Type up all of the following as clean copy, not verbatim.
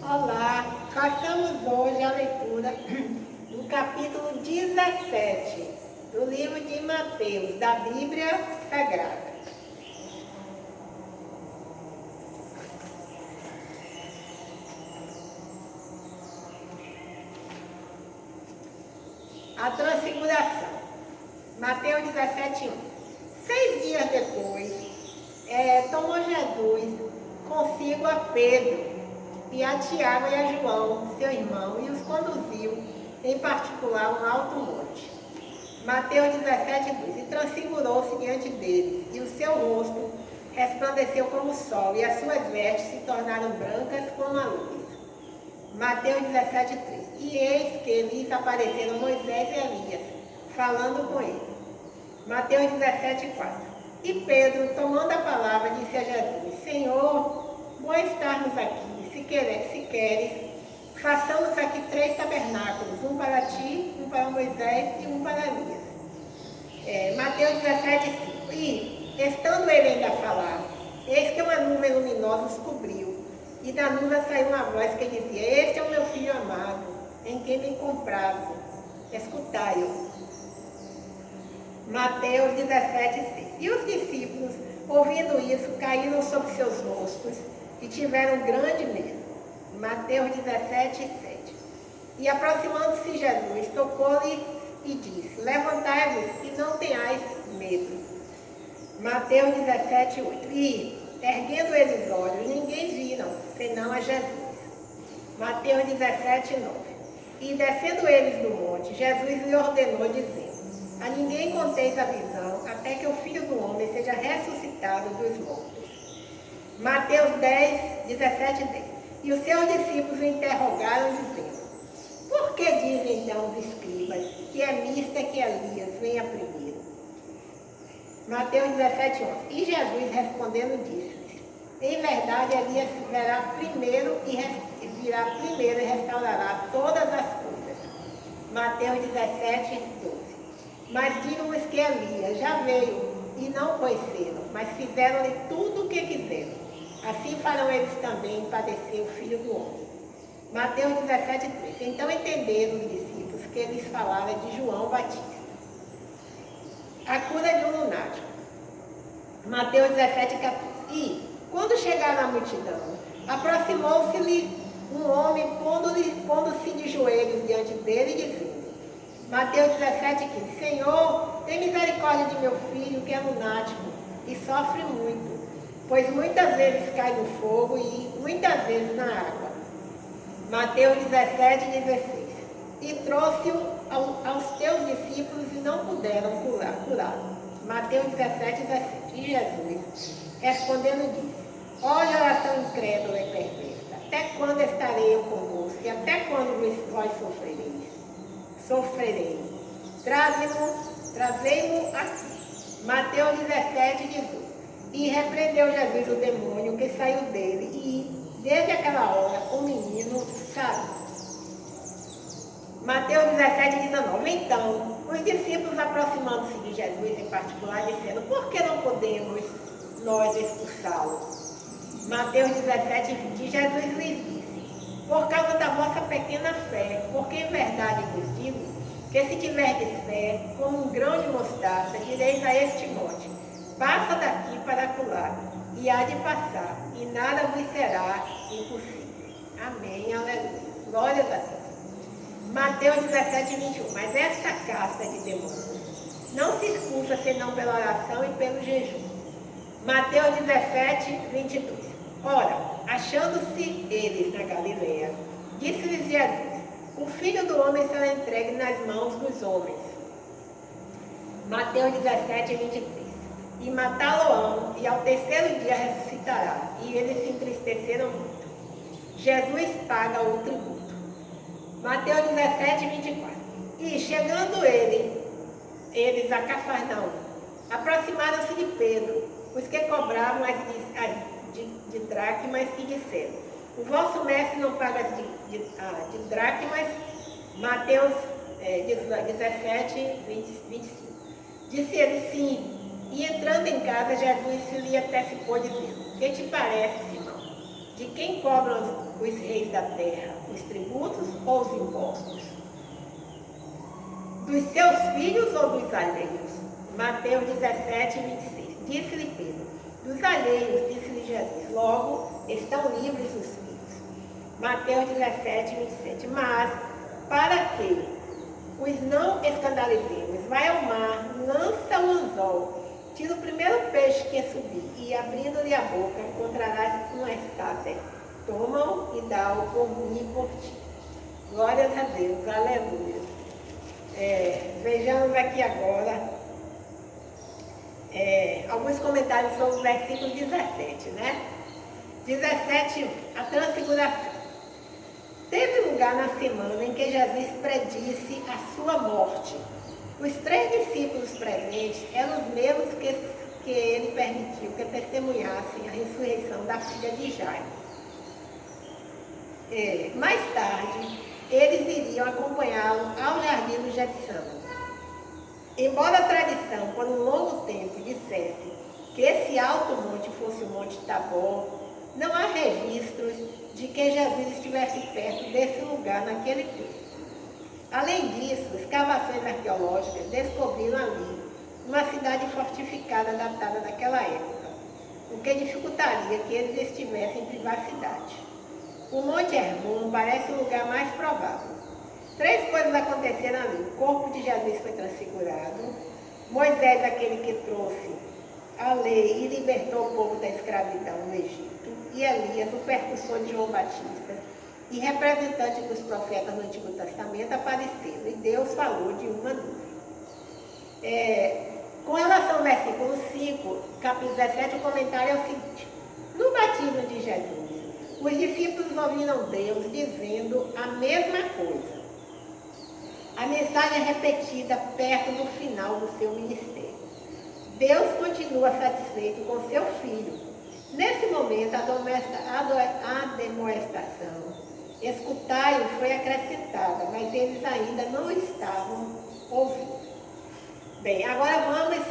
Olá, façamos hoje a leitura do capítulo 17 do livro de Mateus, da Bíblia Sagrada. A transfiguração. Mateus 17:1. 6 dias depois, tomou Jesus consigo a Pedro e a Tiago e a João, seu irmão, e os conduziu em particular a um alto monte. Mateus 17:2. E transfigurou-se diante deles, e o seu rosto resplandeceu como o sol, e as suas vestes se tornaram brancas como a luz. Mateus 17:3. E eis que lhes apareceram Moisés e Elias, falando com ele. Mateus 17:4. E Pedro, tomando a palavra, disse a Jesus: Senhor, bom estarmos aqui. Se queres, façamos aqui 3 tabernáculos, um para ti, um para Moisés e um para Elias. Mateus 17:5. E, estando ele ainda a falar, eis que uma nuvem luminosa os cobriu, e da nuvem saiu uma voz que dizia: Este é o meu filho amado, em quem me comprazo, escutai-o. Mateus 17:6. E os discípulos, ouvindo isso, caíram sobre seus rostos e tiveram grande medo. Mateus 17:7. E aproximando-se Jesus, tocou-lhe e disse: Levantai-vos e não tenhais medo. Mateus 17:8. E, erguendo eles olhos, ninguém viram, senão a Jesus. Mateus 17:9. E descendo eles do monte, Jesus lhe ordenou, dizendo: A ninguém conteis a visão, até que o Filho do Homem seja ressuscitado dos mortos. Mateus 17:10. E os seus discípulos o interrogaram, dizendo: Por que dizem então os escribas que é mista que Elias venha primeiro? Mateus 17:11. E Jesus respondendo disse-lhes: Em verdade, Elias virá primeiro e restaurará todas as coisas. Mateus 17:12. Mas digam-lhes que Elias já veio e não conheceram, mas fizeram-lhe tudo o que quiseram. Assim farão eles também padecer o Filho do Homem. Mateus 17:13. Então entenderam os discípulos que eles falaram de João Batista. A cura de um lunático. Mateus 17:14. E, quando chegaram à multidão, aproximou-se-lhe um homem, pondo-se de joelhos diante dele e dizendo: Mateus 17:15. Senhor, tem misericórdia de meu filho, que é lunático e sofre muito, pois muitas vezes cai no fogo e muitas vezes na água. Mateus 17:16. E trouxe-o aos teus discípulos e não puderam curá-lo. Mateus 17:17. E Jesus, respondendo, disse: Ó geração incrédula e perversa, até quando estarei eu convosco e até quando vós sofrerei? Trazei-mo aqui. Mateus 17:18. E repreendeu Jesus o demônio que saiu dele, e desde aquela hora o menino saiu. Mateus 17:19. Então, os discípulos, aproximando-se de Jesus em particular, disseram: Por que não podemos nós expulsá-lo? Mateus 17:20. E Jesus lhes disse: Por causa da vossa pequena fé, porque em verdade vos digo, que se tiverdes fé, como um grão de mostarda, direis a este monte: Passa daqui para acolá, e há de passar, e nada vos será impossível. Amém, aleluia. Glórias a Deus. Mateus 17:21. Mas esta casta de demônios não se expulsa senão pela oração e pelo jejum. Mateus 17:22. Ora, achando-se eles na Galileia, disse-lhes Jesus: O Filho do Homem será entregue nas mãos dos homens. Mateus 17:23. E matá-lo-ão, e ao terceiro dia ressuscitará. E eles se entristeceram muito. Jesus paga o tributo. Mateus 17:24. E chegando eles a Cafarnaum, aproximaram-se de Pedro, os que cobravam as de dracmas, e disseram: O vosso mestre não paga as de dracmas? Mateus 17:25. Disse ele: Sim. E entrando em casa, Jesus se lhe antecipou, dizendo: Que te parece, Simão? De quem cobram os reis da terra, os tributos ou os impostos? Dos seus filhos ou dos alheios? Mateus 17, 26. Disse-lhe Pedro: dos alheios, disse-lhe Jesus, logo estão livres os filhos. Mateus 17, 27. Mas, para que os não escandalizemos, vai ao mar, lança o anzol, tira o primeiro peixe que subir, e abrindo-lhe a boca, encontrarás uma estátua. Toma-o e dá-o por mim e por ti. Glórias a Deus, aleluia. Vejamos aqui agora alguns comentários sobre o versículo 17, né? 17, a transfiguração. Teve lugar na semana em que Jesus predisse a sua morte. Os 3 discípulos presentes eram os mesmos que ele permitiu que testemunhassem a ressurreição da filha de Jairo. Mais tarde, eles iriam acompanhá-lo ao jardim do Getsemane. Embora a tradição, por um longo tempo, dissesse que esse alto monte fosse o Monte Tabor, não há registros de que Jesus estivesse perto desse lugar naquele tempo. Além disso, escavações arqueológicas descobriram ali uma cidade fortificada datada daquela época, o que dificultaria que eles estivessem em privacidade. O Monte Hermon parece o lugar mais provável. 3 coisas aconteceram ali. O corpo de Jesus foi transfigurado, Moisés, aquele que trouxe a lei e libertou o povo da escravidão no Egito, e Elias, o percussor de João Batista, e representante dos profetas no Antigo Testamento, apareceram, e Deus falou de uma nuvem. Com relação ao versículo 5, capítulo 17, o comentário é o seguinte: no batismo de Jesus, os discípulos ouviram Deus dizendo a mesma coisa. A mensagem é repetida perto do final do seu ministério. Deus continua satisfeito com seu filho. Nesse momento, a demonstração, escutai-o, foi acrescentada, mas eles ainda não estavam ouvindo. Bem, agora vamos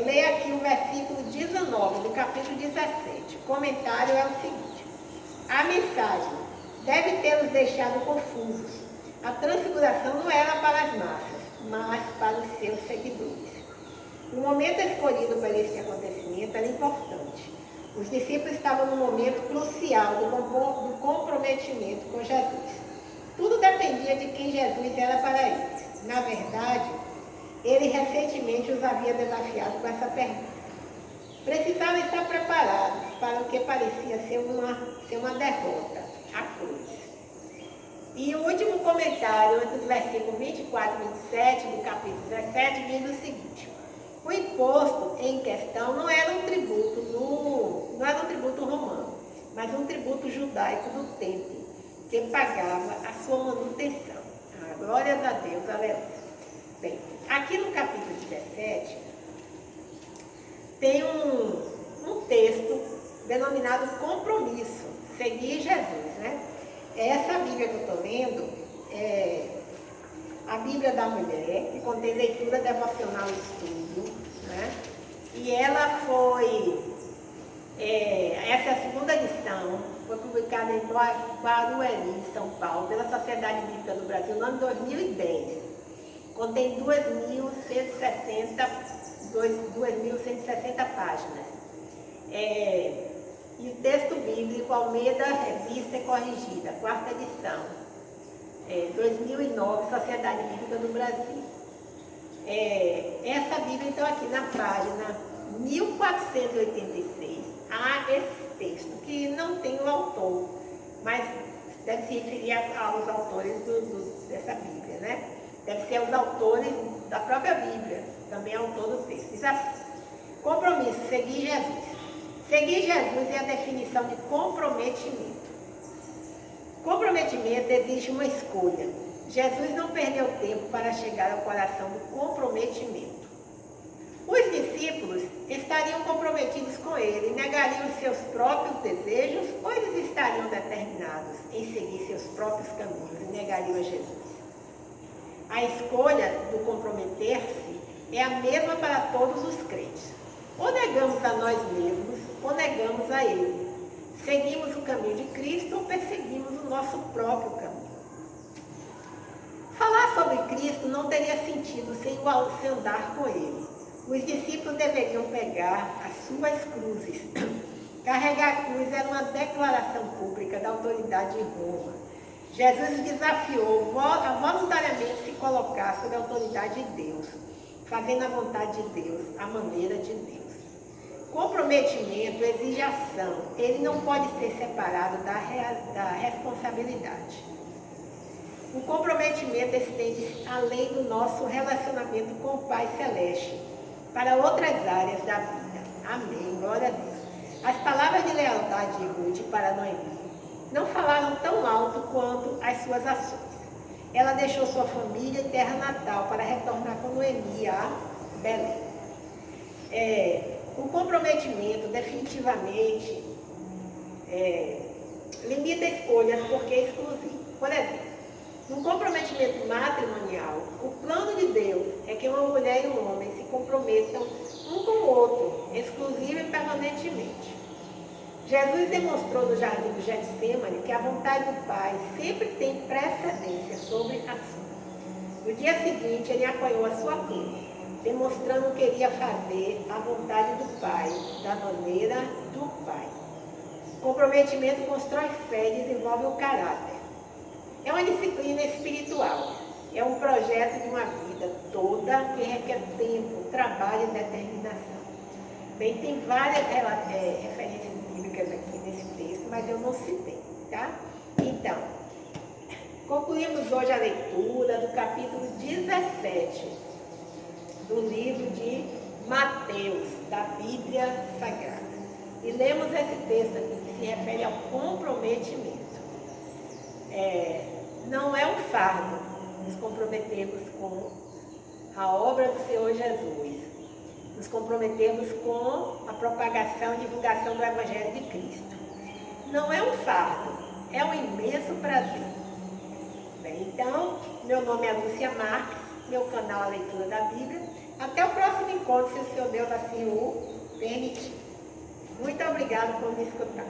ler aqui o versículo 19, do capítulo 17. O comentário é o seguinte: a mensagem deve ter nos deixado confusos. A transfiguração não era para as massas, mas para os seus seguidores. O momento escolhido para este acontecimento era importante. Os discípulos estavam num momento crucial do comprometimento com Jesus. Tudo dependia de quem Jesus era para eles. Na verdade, ele recentemente os havia desafiado com essa pergunta. Precisavam estar preparados para o que parecia ser uma derrota, a cruz. E o último comentário, entre os versículos 24 e 27 do capítulo 17, diz o seguinte: o imposto em questão não era um tributo romano, mas um tributo judaico do templo, que pagava a sua manutenção. Glórias a Deus, aleluia. Bem, aqui no capítulo 17, tem um texto denominado compromisso, seguir Jesus, né? Essa Bíblia que eu estou lendo é a Bíblia da Mulher, que contém leitura devocional e estudo, né? E ela essa é a segunda edição, foi publicada em Barueri, São Paulo, pela Sociedade Bíblica do Brasil, no ano 2010. Contém 2.160 páginas. E o texto bíblico, Almeida, Revista e Corrigida, 4ª edição, 2009, Sociedade Bíblica do Brasil. Essa Bíblia, então, aqui na página 1486, há esse texto, que não tem o autor, mas deve se referir aos autores dessa Bíblia, né? Deve ser os autores da própria Bíblia, também autor do texto. Diz assim: compromisso, seguir Jesus. Seguir Jesus é a definição de comprometimento. Comprometimento exige uma escolha. Jesus não perdeu tempo para chegar ao coração do comprometimento. Os discípulos estariam comprometidos com ele, negariam seus próprios desejos, ou eles estariam determinados em seguir seus próprios caminhos e negariam a Jesus? A escolha do comprometer-se é a mesma para todos os crentes. Ou negamos a nós mesmos, ou negamos a Ele. Seguimos o caminho de Cristo ou perseguimos o nosso próprio caminho? Falar sobre Cristo não teria sentido sem andar com Ele. Os discípulos deveriam pegar as suas cruzes. Carregar a cruz era uma declaração pública da autoridade de Roma. Jesus desafiou a voluntariamente se colocar sob a autoridade de Deus, fazendo a vontade de Deus, a maneira de Deus. Comprometimento exige ação, ele não pode ser separado da responsabilidade. O comprometimento estende-se além do nosso relacionamento com o Pai Celeste, para outras áreas da vida. Amém, glória a Deus. As palavras de lealdade de Ruth para Noemi não falaram tão alto quanto as suas ações. Ela deixou sua família e terra natal para retornar com Noemi a Belém. O comprometimento definitivamente limita escolhas porque é exclusivo. Por exemplo, no comprometimento matrimonial, o plano de Deus é que uma mulher e um homem se comprometam um com o outro, exclusivo e permanentemente. Jesus demonstrou no jardim do Getsemane que a vontade do Pai sempre tem precedência sobre a sua. No dia seguinte, ele apoiou a sua cruz, demonstrando que queria fazer a vontade do Pai, da maneira do Pai. Comprometimento constrói fé e desenvolve o caráter. É uma disciplina espiritual. É um projeto de uma vida toda que requer tempo, trabalho e determinação. Bem, tem várias referências bíblicas aqui nesse texto, mas eu não citei, tá? Então, concluímos hoje a leitura do capítulo 17 do livro de Mateus, da Bíblia Sagrada. E lemos esse texto aqui que se refere ao comprometimento. Não é um fardo nos comprometermos com a obra do Senhor Jesus, nos comprometermos com a propagação e divulgação do Evangelho de Cristo. Não é um fardo, é um imenso prazer. Bem, então, meu nome é Lúcia Marques, meu canal A Leitura da Bíblia. Até o próximo encontro, se o Senhor Deus assim o permitir. Muito obrigada por me escutar.